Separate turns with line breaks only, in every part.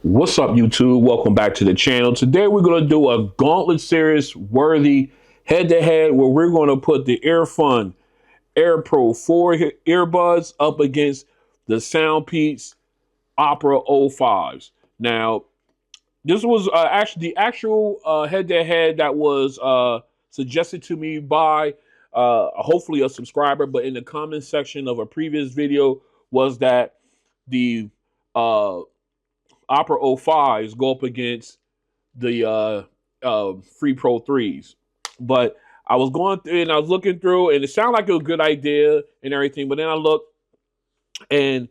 What's up, YouTube? Welcome back to the channel. Today we're going to do a Gauntlet Series worthy head-to-head where we're going to put the Earfun Air Pro 4 earbuds up against the soundpeats Opera05s. Now, this was actually the actual head-to-head that was suggested to me by hopefully a subscriber, but in the comment section of a previous video was that the Opera 05s go up against the Free Pro 3s. But I was going through and I was looking through, and it sounded like a good idea and everything. But then I looked, and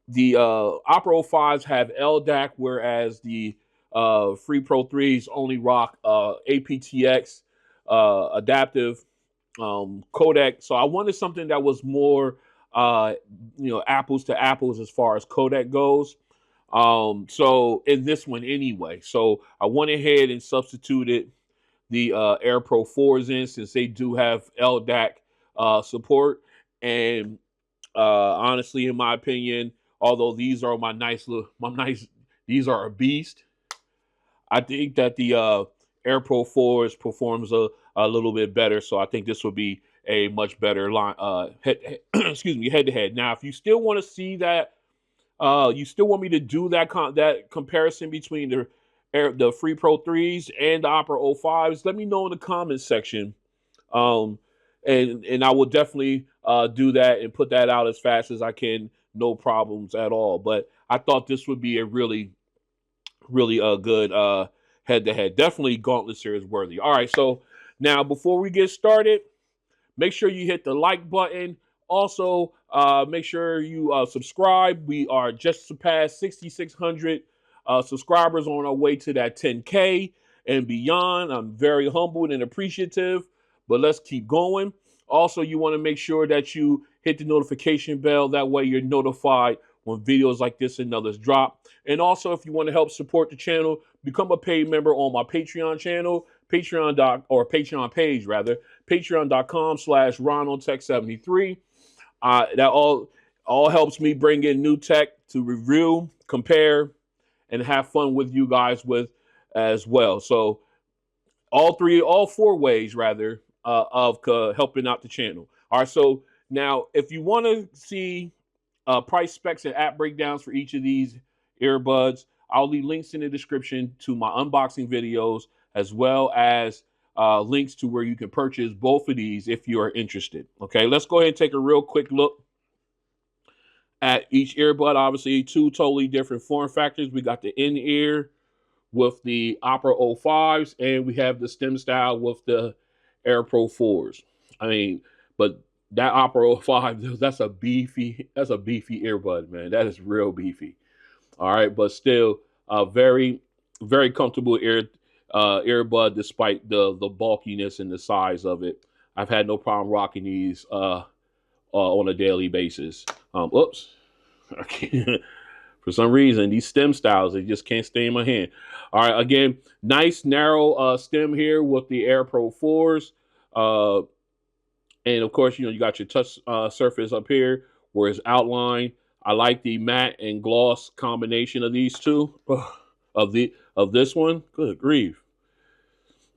the Opera 05s have LDAC, whereas the Free Pro 3s only rock aptX adaptive codec. So I wanted something that was more, apples to apples as far as codec goes. So in this one anyway, so I went ahead and substituted the Air Pro 4s in, since they do have LDAC support. And honestly, in my opinion, although these are these are a beast, I think that the Air Pro 4s performs a little bit better. So I think this will be a much better line excuse me, head to head. Now, if you still want to see that, you still want me to do that comparison between the Free Pro 3s and the Opera 05s, let me know in the comments section. And I will definitely do that and put that out as fast as I can, no problems at all. But I thought this would be a really good head-to-head. Definitely Gauntlet Series worthy. All right, so now before we get started, make sure you hit the like button. Also, make sure you subscribe. We are just surpassed 6,600 subscribers on our way to that 10K and beyond. I'm very humbled and appreciative, but let's keep going. Also, you want to make sure that you hit the notification bell. That way you're notified when videos like this and others drop. And also, if you want to help support the channel, become a paid member on my Patreon channel, Patreon page rather, patreon.com/RonaldTech73. That all helps me bring in new tech to review, compare, and have fun with you guys with as well. So all four ways rather of helping out the channel. All right, so now if you want to see price specs and app breakdowns for each of these earbuds, I'll leave links in the description to my unboxing videos, as well as links to where you can purchase both of these if you are interested. Okay, let's go ahead and take a real quick look at each earbud. Obviously, two totally different form factors. We got the in-ear with the Opera 05s, and we have the stem style with the Air Pro 4s. I mean, but that Opera 05, that's a beefy earbud, man. That is real beefy. All right, but still very comfortable earbud despite the bulkiness and the size of it. I've had no problem rocking these on a daily basis. Oops. For some reason, these stem styles, they just can't stay in my hand. All right, again, nice narrow stem here with the Air Pro 4s. And of course, you got your touch surface up here where it's outlined. I like the matte and gloss combination of these two. Of this one. Good grief.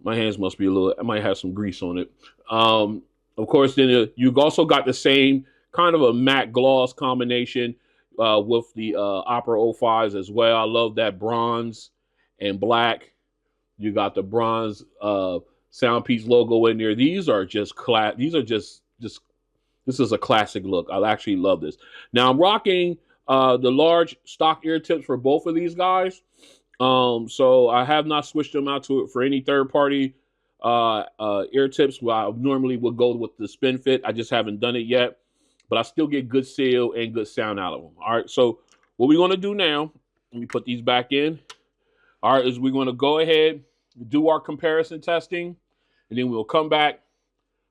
My hands must be I might have some grease on it. Of course, then you've also got the same kind of a matte gloss combination with the Opera 05s as well. I love that bronze and black. You got the bronze soundpeats logo in there. These are just this is a classic look. I actually love this. Now I'm rocking the large stock ear tips for both of these guys. So I have not switched them out to it for any third-party ear tips. Well, I normally would go with the spin fit. I just haven't done it yet, but I still get good seal and good sound out of them. All right, so what we're going to do now, let me put these back in. All right, is we're going to go ahead, do our comparison testing, and then we'll come back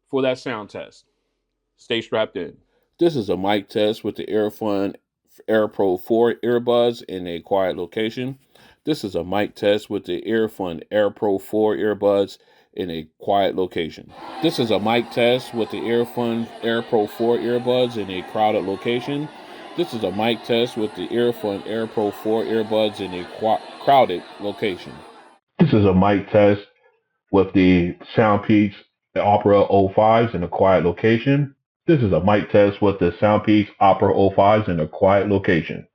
for that sound test. Stay strapped in. This is a mic test with the Earfun Air Pro 4 earbuds in a quiet location. This is a mic test with the Earfun Air Pro 4 earbuds in a quiet location. This is a mic test with the Earfun Air Pro 4 earbuds in a crowded location. This is a mic test with the Earfun Air Pro 4 earbuds in a crowded location.
This is a mic test with the soundpeats Opera05s in a quiet location. This is a mic test with the soundpeats Opera05s in a quiet location.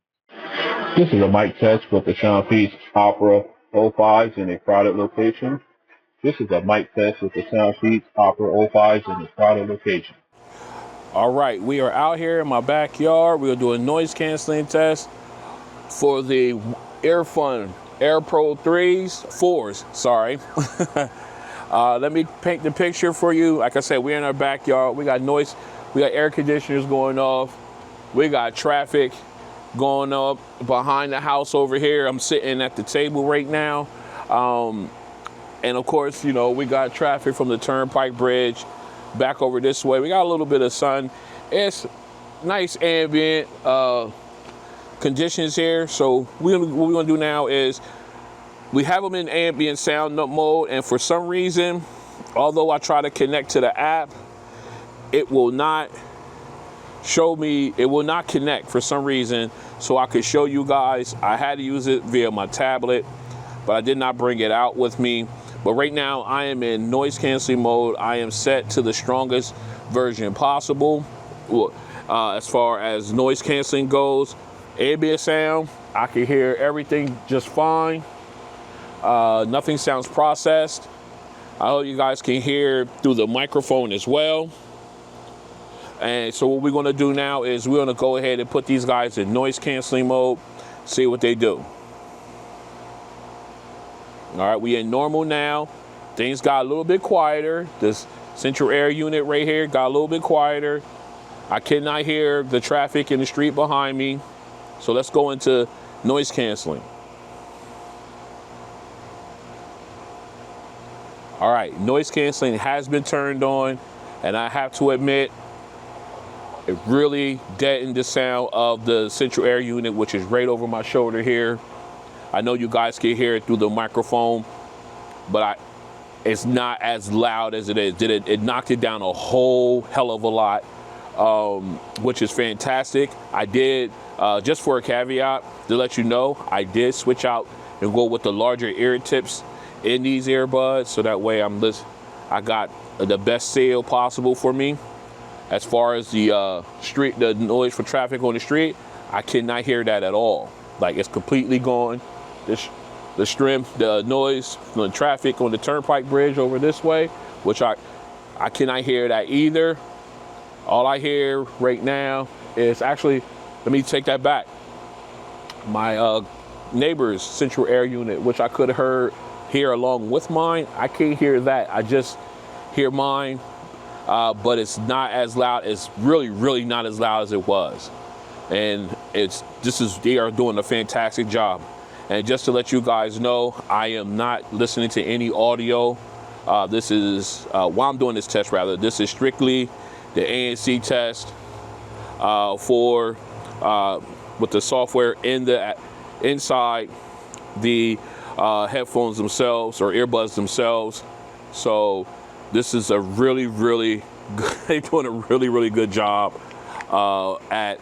This is a mic test with the soundpeats Opera05s in a crowded location. This is a mic test with the soundpeats Opera05s in a crowded location.
All right, we are out here in my backyard. We're doing a noise canceling test for the Earfun Air Pro 4s, sorry. Let me paint the picture for you. Like I said, we're in our backyard. We got noise, we got air conditioners going off. We got traffic going up behind the house over here. I'm sitting at the table right now. And of course, you know, we got traffic from the Turnpike Bridge back over this way. We got a little bit of sun. It's nice ambient conditions here. So what we're gonna do now is we have them in ambient sound mode, and for some reason, although I try to connect to the app, it will not show me, it will not connect for some reason. So I could show you guys, I had to use it via my tablet, but I did not bring it out with me. But right now I am in noise canceling mode. I am set to the strongest version possible. As far as noise canceling goes, ambient sound, I can hear everything just fine. Nothing sounds processed. I hope you guys can hear through the microphone as well. And so what we're gonna do now is we're gonna go ahead and put these guys in noise canceling mode, see what they do. All right, we in normal now. Things got a little bit quieter. This central air unit right here got a little bit quieter. I cannot hear the traffic in the street behind me. So let's go into noise canceling. All right, noise canceling has been turned on, and I have to admit, it really deadened the sound of the central air unit, which is right over my shoulder here. I know you guys can hear it through the microphone, but it's not as loud as it is. It knocked it down a whole hell of a lot, which is fantastic. I did, just for a caveat, to let you know, I did switch out and go with the larger ear tips in these earbuds, so that way I got the best sale possible for me. As far as the the noise for traffic on the street, I cannot hear that at all. Like, it's completely gone. The noise from the traffic on the Turnpike Bridge over this way, which I cannot hear that either. All I hear right now is actually, let me take that back. My neighbor's central air unit, which I could have hear along with mine, I can't hear that. I just hear mine, but it's not as loud. It's really, really not as loud as it was. And they are doing a fantastic job. And just to let you guys know, I am not listening to any audio. This is, while I'm doing this test rather, this is strictly the ANC test with the software inside the headphones themselves or earbuds themselves. So this is a really, really good, they're doing a really, really good job at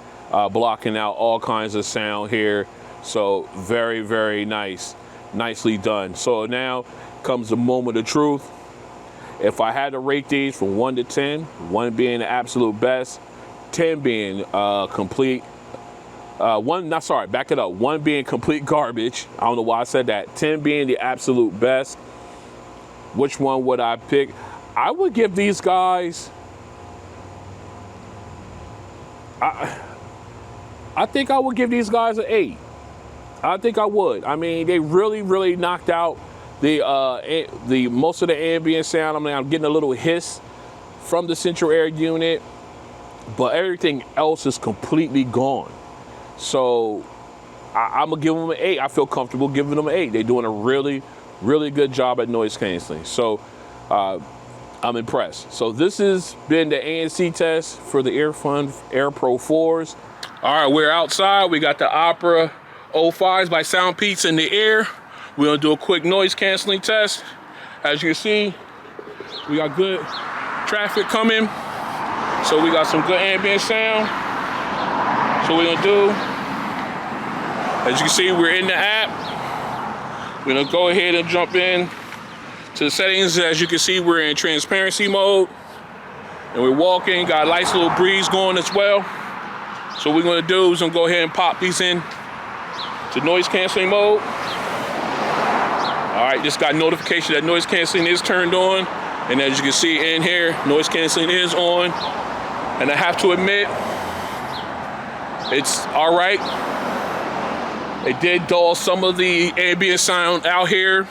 blocking out all kinds of sound here. So very, very nicely done. So now comes the moment of truth. If I had to rate these from 1 to 10, 1 being the absolute best, 10 being complete, 1 being complete garbage. I don't know why I said that. 10 being the absolute best. Which one would I pick? I would give these guys, I think I would give these guys an 8. I think I would. I mean, they really, really knocked out the most of the ambient sound. I mean, I'm getting a little hiss from the central air unit, but everything else is completely gone. So I'm gonna give them an 8. I feel comfortable giving them an 8. They're doing a really, really good job at noise canceling. So I'm impressed. So this has been the ANC test for the Earfun Air Pro 4s. All right, we're outside. We got the Opera05s by Soundpeats in the air. We're gonna do a quick noise canceling test. As you can see, we got good traffic coming. So we got some good ambient sound. So what we're gonna do, as you can see, we're in the app. We're gonna go ahead and jump in to the settings. As you can see, we're in transparency mode, and we're walking. Got a nice little breeze going as well. So what we're gonna do is I'm gonna go ahead and pop these in to noise canceling mode. All right, just got notification that noise canceling is turned on. And as you can see in here, noise canceling is on. And I have to admit, it's all right. It did dull some of the ambient sound out here.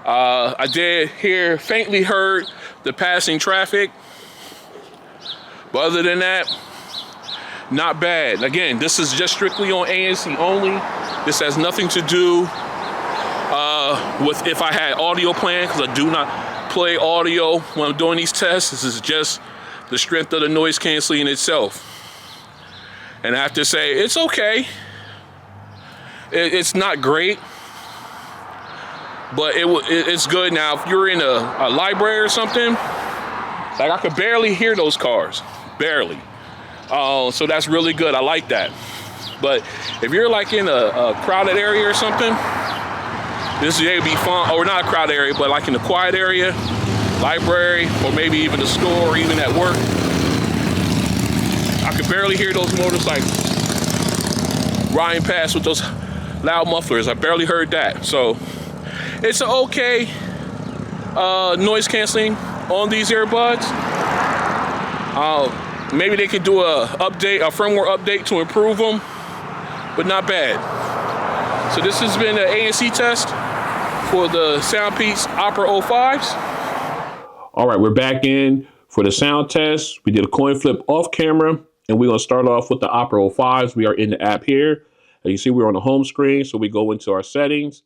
I did faintly heard the passing traffic. But other than that, not bad. Again, this is just strictly on ANC only. This has nothing to do with if I had audio playing, because I do not play audio when I'm doing these tests. This is just the strength of the noise canceling itself. And I have to say, it's okay. It's not great, but it's good. Now, if you're in a library or something, like I could barely hear those cars, barely. So that's really good. I like that. But if you're like in a crowded area or something, this would be fun. Or not a crowded area, but like in a quiet area, library, or maybe even a store, or even at work. I could barely hear those motorcycles riding past with those loud mufflers. I barely heard that. So it's an okay noise canceling on these earbuds. Maybe they could do a firmware update to improve them, but not bad. So this has been an ANC test for the soundpeats Opera05s. All right, we're back in for the sound test. We did a coin flip off camera, and we're gonna start off with the Opera05s. We are in the app here. As you see, we're on the home screen, so we go into our settings.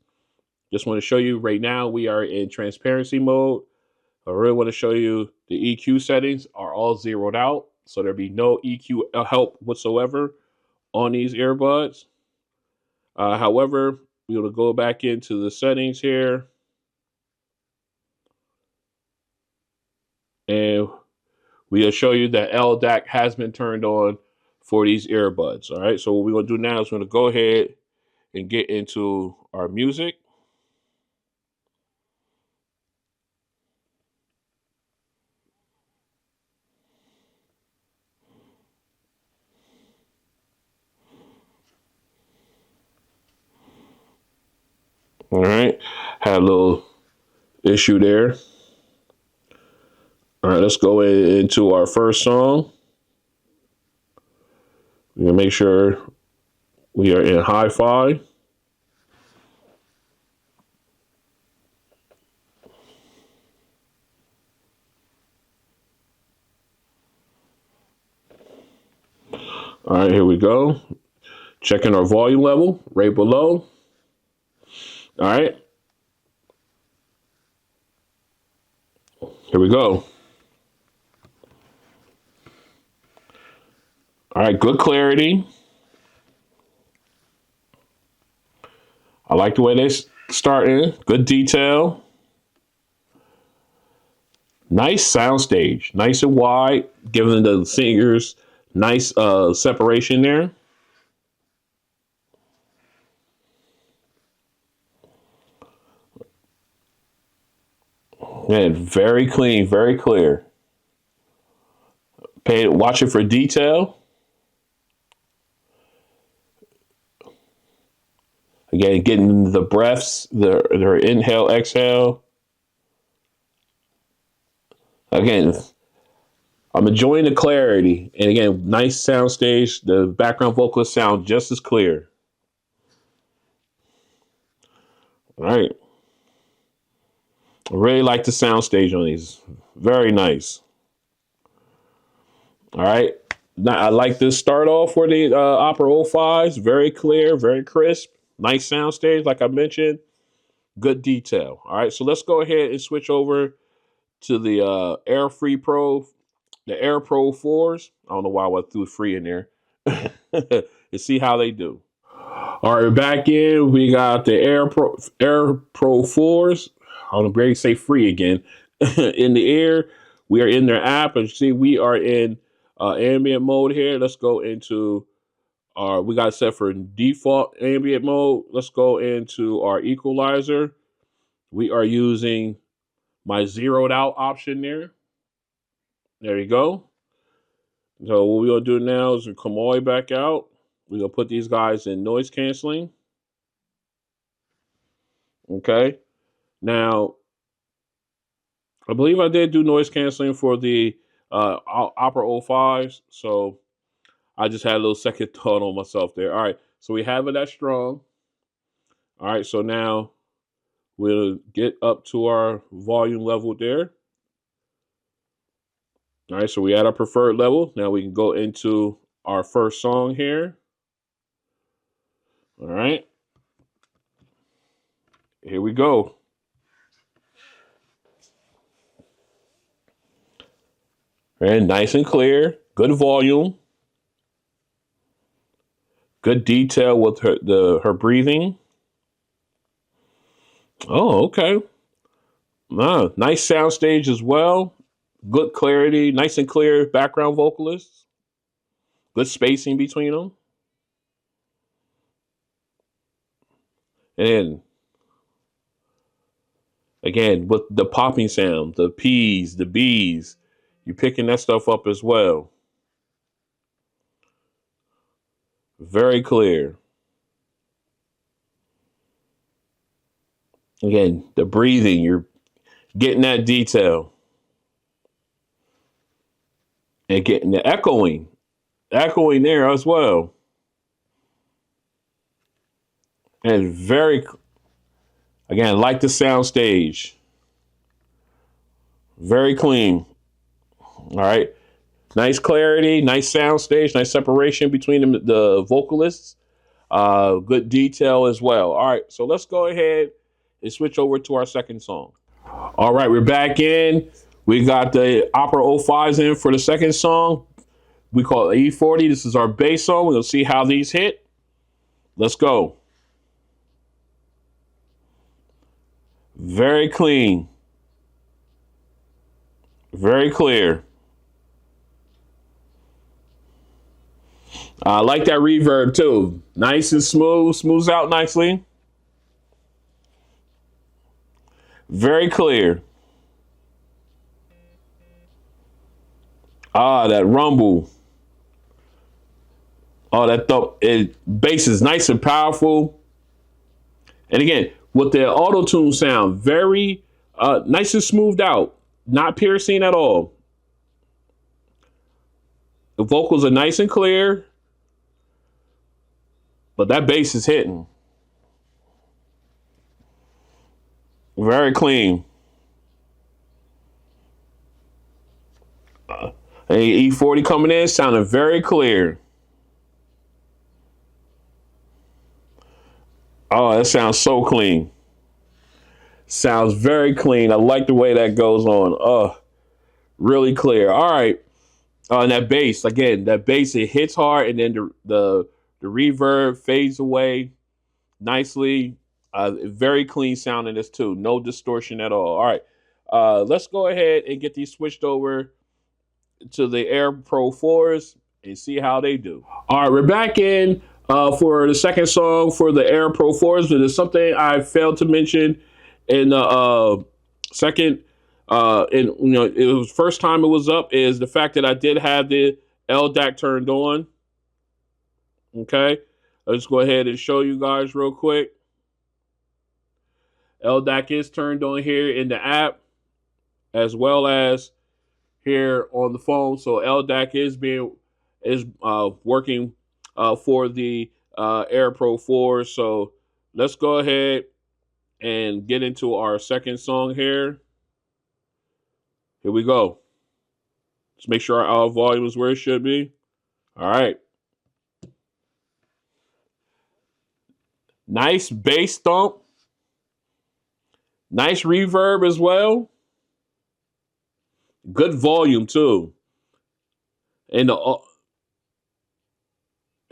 Just want to show you right now, we are in transparency mode. I really want to show you the EQ settings are all zeroed out, so there'll be no EQ help whatsoever on these earbuds. However, we're going to go back into the settings here. And we'll show you that LDAC has been turned on for these earbuds. All right, so what we're going to do now is we're going to go ahead and get into our music. All right, had a little issue there. All right, let's go into our first song. We're gonna make sure we are in hi-fi. All right, here we go. Checking our volume level right below. All right. Here we go. All right, good clarity. I like the way they starting. Good detail. Nice soundstage. Nice and wide, giving the singers nice separation there. Man, very clean, very clear. Watch it for detail. Again, getting the breaths, their inhale, exhale. Again, I'm enjoying the clarity. And again, nice soundstage. The background vocals sound just as clear. All right. I really like the soundstage on these. Very nice. All right. Now, I like this start off for the Opera05s. Very clear, very crisp. Nice soundstage, like I mentioned. Good detail. All right. So let's go ahead and switch over to the Airfree Pro, the Air Pro 4s. I don't know why I threw free in there. And see how they do. All right, back in. We got the Air Pro 4s. I don't know, say free again. In the air, we are in their app. As you see, we are in ambient mode here. Let's go into we got it set for default ambient mode. Let's go into our equalizer. We are using my zeroed out option there. There you go. So what we're gonna do now is we come all the way back out. We're gonna put these guys in noise canceling. Okay. Now, I believe I did do noise canceling for the Opera 05s, so I just had a little second thought on myself there. All right, so we have it at strong. All right, so now we'll get up to our volume level there. All right, so we at our preferred level. Now we can go into our first song here. All right, here we go. And nice and clear, good volume, good detail with her breathing. Oh, okay. Nice sound stage as well. Good clarity, nice and clear background vocalists. Good spacing between them. And again, with the popping sound, the P's, the B's, you're picking that stuff up as well. Very clear. Again, the breathing, you're getting that detail. And getting the echoing there as well. And again, like the sound stage. Very clean. All right. Nice clarity, nice sound stage, nice separation between the vocalists. Good detail as well. All right, so let's go ahead and switch over to our second song. All right, we're back in. We got the Opera 05s in for the second song. We call it E40. This is our bass song. We're going to see how these hit. Let's go. Very clean. Very clear. I like that reverb too. Nice and smooth. Smooths out nicely. Very clear. That rumble. Bass is nice and powerful. And again, with the auto tune sound, very nice and smoothed out, not piercing at all. The vocals are nice and clear, but that bass is hitting. Very clean. E40 coming in, sounding very clear. Oh, that sounds so clean. Sounds very clean. I like the way that goes on. Oh, really clear. All right. And that bass, again, it hits hard, and then the reverb fades away nicely. Very clean sound in this too. No distortion at all. All right. Let's go ahead and get these switched over to the Air Pro 4s and see how they do. All right, we're back in for the second song for the Air Pro 4s. But there's something I failed to mention in the second, and it was first time it was up, is the fact that I did have the LDAC turned on. Okay, let's go ahead and show you guys real quick. LDAC is turned on here in the app, as well as here on the phone. So LDAC is working for the Air Pro 4. So let's go ahead and get into our second song here. Here we go. Let's make sure our volume is where it should be. All right. Nice bass thump. Nice reverb as well. Good volume too. And the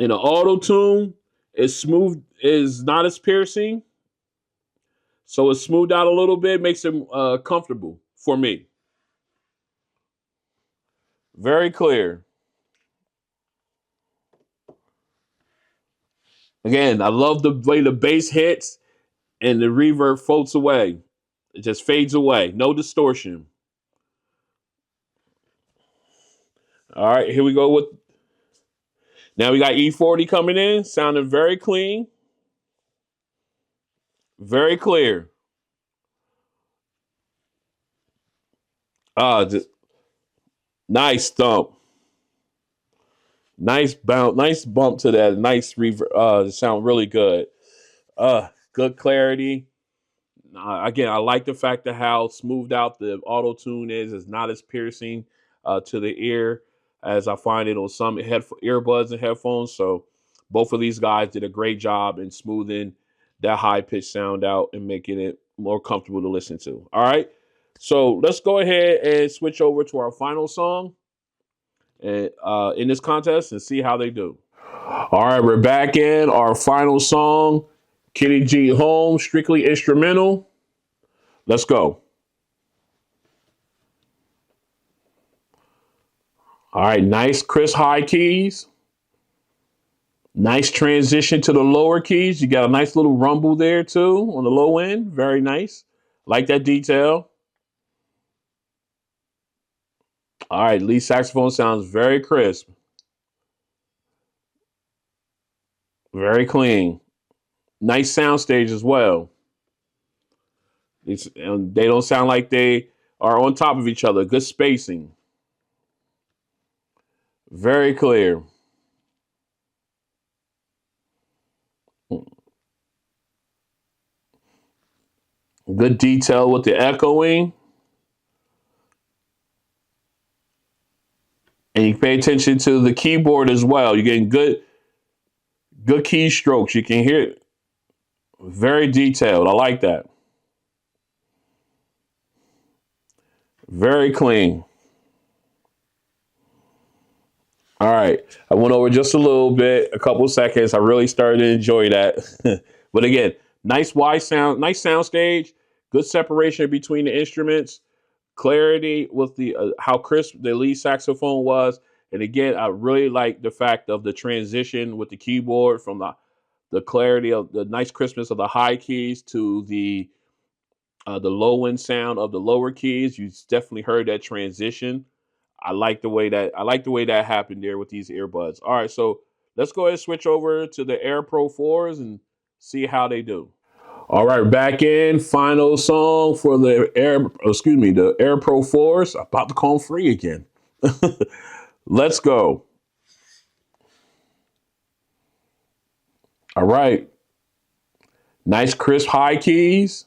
auto tune is smooth, is not as piercing. So it's smoothed out a little bit, makes it comfortable for me. Very clear. Again, I love the way the bass hits and the reverb floats away. It just fades away. No distortion. All right, here we go with. Now we got E40 coming in, sounding very clean, very clear. Just nice thump. Nice bounce, nice bump to that. Nice reverb. Sound really good. Good clarity. Again, I like the fact of how smoothed out the auto tune is. It's not as piercing to the ear as I find it on some earbuds and headphones. So both of these guys did a great job in smoothing that high pitched sound out and making it more comfortable to listen to. All right. So let's go ahead and switch over to our final song and in this contest and see how they do. All right, we're back in our final song, Kenny G Home, strictly instrumental. Let's go. All right, nice crisp high keys. Nice transition to the lower keys. You got a nice little rumble there too on the low end. Very nice. Like that detail. All right, lead saxophone sounds very crisp. Very clean. Nice sound stage as well. They don't sound like they are on top of each other. Good spacing. Very clear. Good detail with the echoing. And you pay attention to the keyboard as well. You're getting good keystrokes. You can hear it. Very detailed. I like that. Very clean. All right. I went over just a little bit, a couple seconds. I really started to enjoy that. But again, nice wide sound, nice sound stage, good separation between the instruments, clarity with the how crisp the lead saxophone was. And again, I really like the fact of the transition with the keyboard from the clarity of the nice crispness of the high keys to the low end sound of the lower keys. You definitely heard that transition. I like the way that happened there with these earbuds. All right, so let's go ahead and switch over to the Air Pro 4s and see how they do. All right, back in final song for the Air Pro 4s. About to call them free again. Let's go. All right. Nice crisp high keys.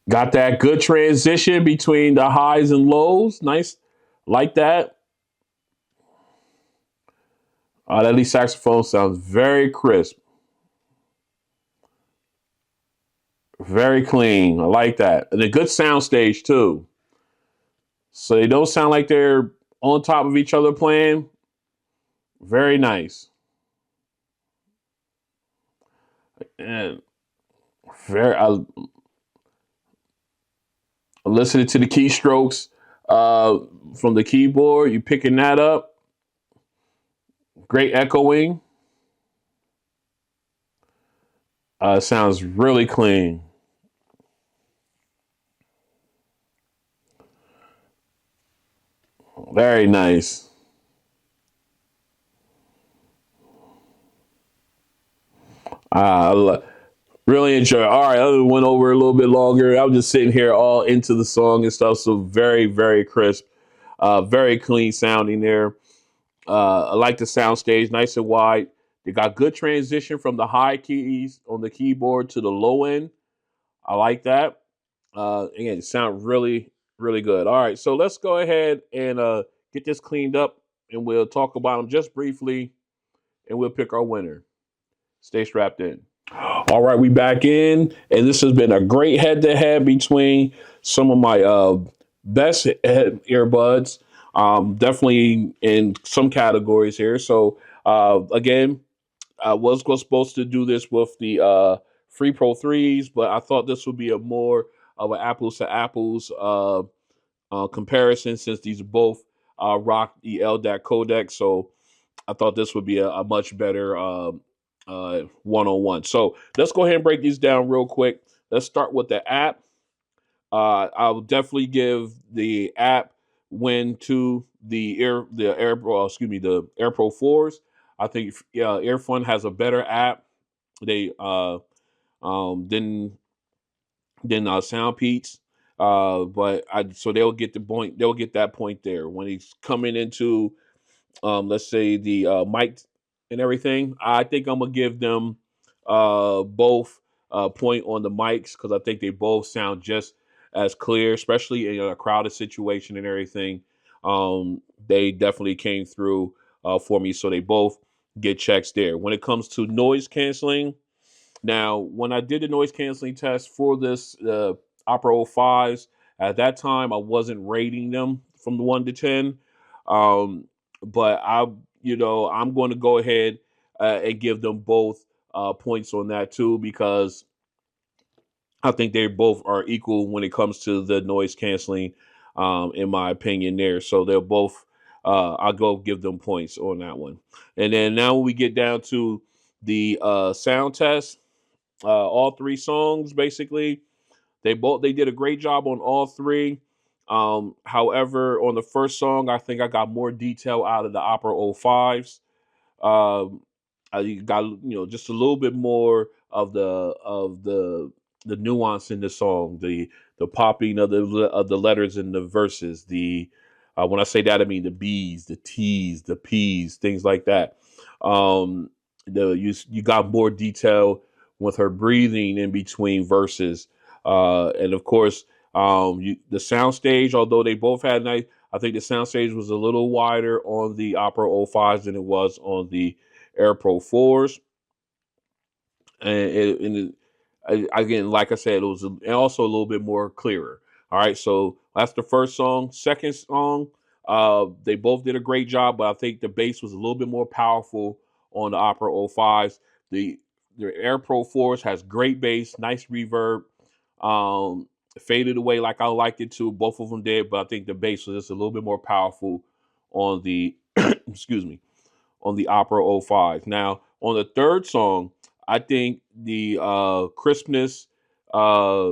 Got that good transition between the highs and lows. Nice. Like that. That lead saxophone sounds very crisp. Very clean. I like that. And a good sound stage too. So they don't sound like they're on top of each other playing. Very nice. And very listening to the keystrokes from the keyboard. You picking that up. Great echoing. Sounds really clean. Very nice. Really enjoy it. All right, I went over a little bit longer. I was just sitting here all into the song and stuff. So very, very crisp. Very clean sounding there. I like the sound stage, nice and wide. They got good transition from the high keys on the keyboard to the low end. I like that. Again, it sound really, really good. All right, so let's go ahead and get this cleaned up, and we'll talk about them just briefly, and we'll pick our winner. Stay strapped in. All right, we back in, and this has been a great head-to-head between some of my best earbuds. Definitely in some categories here. So again, I was supposed to do this with the Free Pro 3s, but I thought this would be a more of an apples to apples comparison since these both rock the LDAC codec. So I thought this would be a much better one-on-one. So let's go ahead and break these down real quick. Let's start with the app. I will definitely give the app win to the Air Pro 4s. I think Earfun has a better app. They than soundpeats. But so they'll get the point. They'll get that point there when he's coming into let's say the mic and everything. I think I'm gonna give them both point on the mics because I think they both sound just as clear, especially in a crowded situation and everything. They definitely came through for me, so they both get checks there. When it comes to noise canceling, now, when I did the noise canceling test for this Opera 05s, at that time I wasn't rating them from the 1 to 10. Um, but I'm going to go ahead and give them both points on that too, because I think they both are equal when it comes to the noise canceling, in my opinion there. So they're both, I'll go give them points on that one. And then now when we get down to the sound test, all three songs basically they did a great job on all three. However, on the first song I think I got more detail out of the Opera 05s. um, I got just a little bit more of the nuance in the song, the popping of the letters in the verses. The When I say that, I mean the B's, the T's, the P's, things like that. Um, you got more detail with her breathing in between verses, and of course, the sound stage. Although they both had nice, I think the sound stage was a little wider on the Opera 05s than it was on the Air Pro 4s. Again, like I said, it was and also a little bit more clearer. All right, so that's the first song. Second song, they both did a great job, but I think the bass was a little bit more powerful on the Opera 05s. The the Air Pro 4s has great bass, nice reverb. Um, Faded away like I liked it to. Both of them did, but I think the bass was just a little bit more powerful on the excuse me, on the Opera 05. Now, on the third song, I think the crispness uh,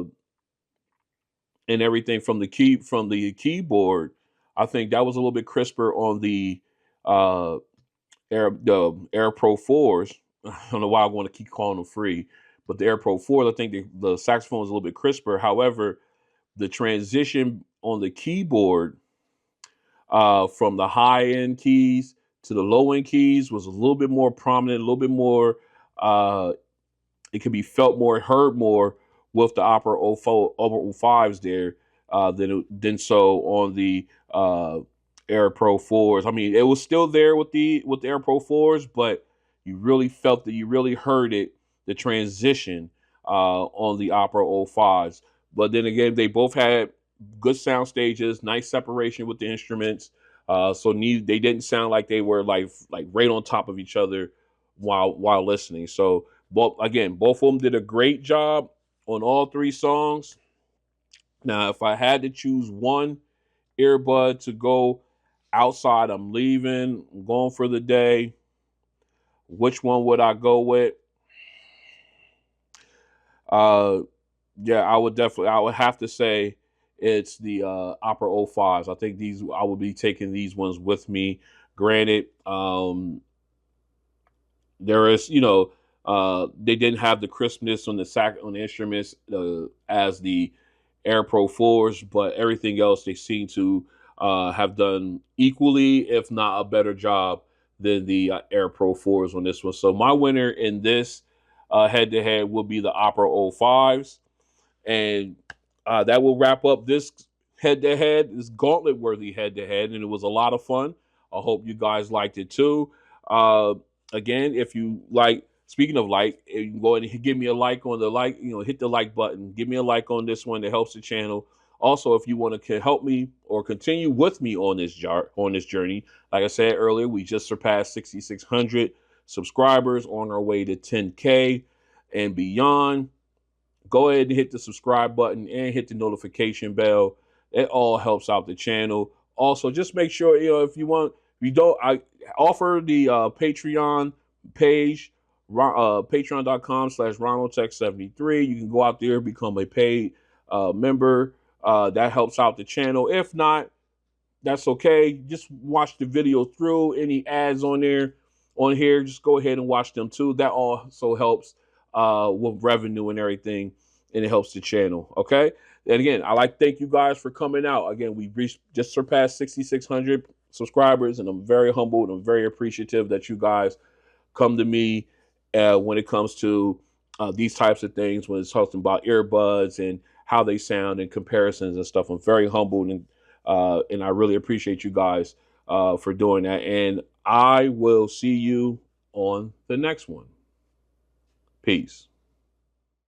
and everything from the keyboard, I think that was a little bit crisper on uh, the Air Pro 4s. I don't know why I want to keep calling them free, but the Air Pro 4s, I think the saxophone was a little bit crisper. However, the transition on the keyboard from the high end keys to the low end keys was a little bit more prominent, a little bit more. Uh, it could be felt more, heard more with the Opera 05s there than so on the Air Pro 4s. I mean, it was still there with the Air Pro 4s, but you really felt that you really heard it, the transition on the Opera 05s. But then again, they both had good sound stages, nice separation with the instruments. They didn't sound like they were like right on top of each other while listening. So both of them did a great job on all three songs. Now, if I had to choose one earbud to go outside, I'm leaving, I'm going for the day. Which one would I go with? Uh, yeah, I would have to say it's the Opera 05s. I think I would be taking these ones with me. Granted, there is, they didn't have the crispness on the instruments as the Air Pro 4s, but everything else they seem to have done equally, if not a better job than the Air Pro 4s on this one. So my winner in this head to head will be the Opera 05s. And that will wrap up this head to head, this gauntlet worthy head to head. And it was a lot of fun. I hope you guys liked it too. Uh, Again, if you like, speaking of like, you can go ahead and give me a like on the hit the like button. Give me a like on this one. That helps the channel. Also, if you want to help me or continue with me on this journey, like I said earlier, we just surpassed 6,600 subscribers on our way to 10K and beyond. Go ahead and hit the subscribe button and hit the notification bell. It all helps out the channel. Also, just make sure, if you want, if you don't, offer the Patreon page, patreon.com/RonaldTech73. You can go out there, become a paid member. That helps out the channel. If not, that's okay. Just watch the video through. Any ads on here, just go ahead and watch them too. That also helps with revenue and everything, and it helps the channel. Okay. And again, I like to thank you guys for coming out. Again, we just surpassed 6,600 subscribers, and I'm very humbled and I'm very appreciative that you guys come to me when it comes to these types of things, when it's talking about earbuds and how they sound and comparisons and stuff. I'm very humbled, and I really appreciate you guys for doing that. And I will see you on the next one. Peace.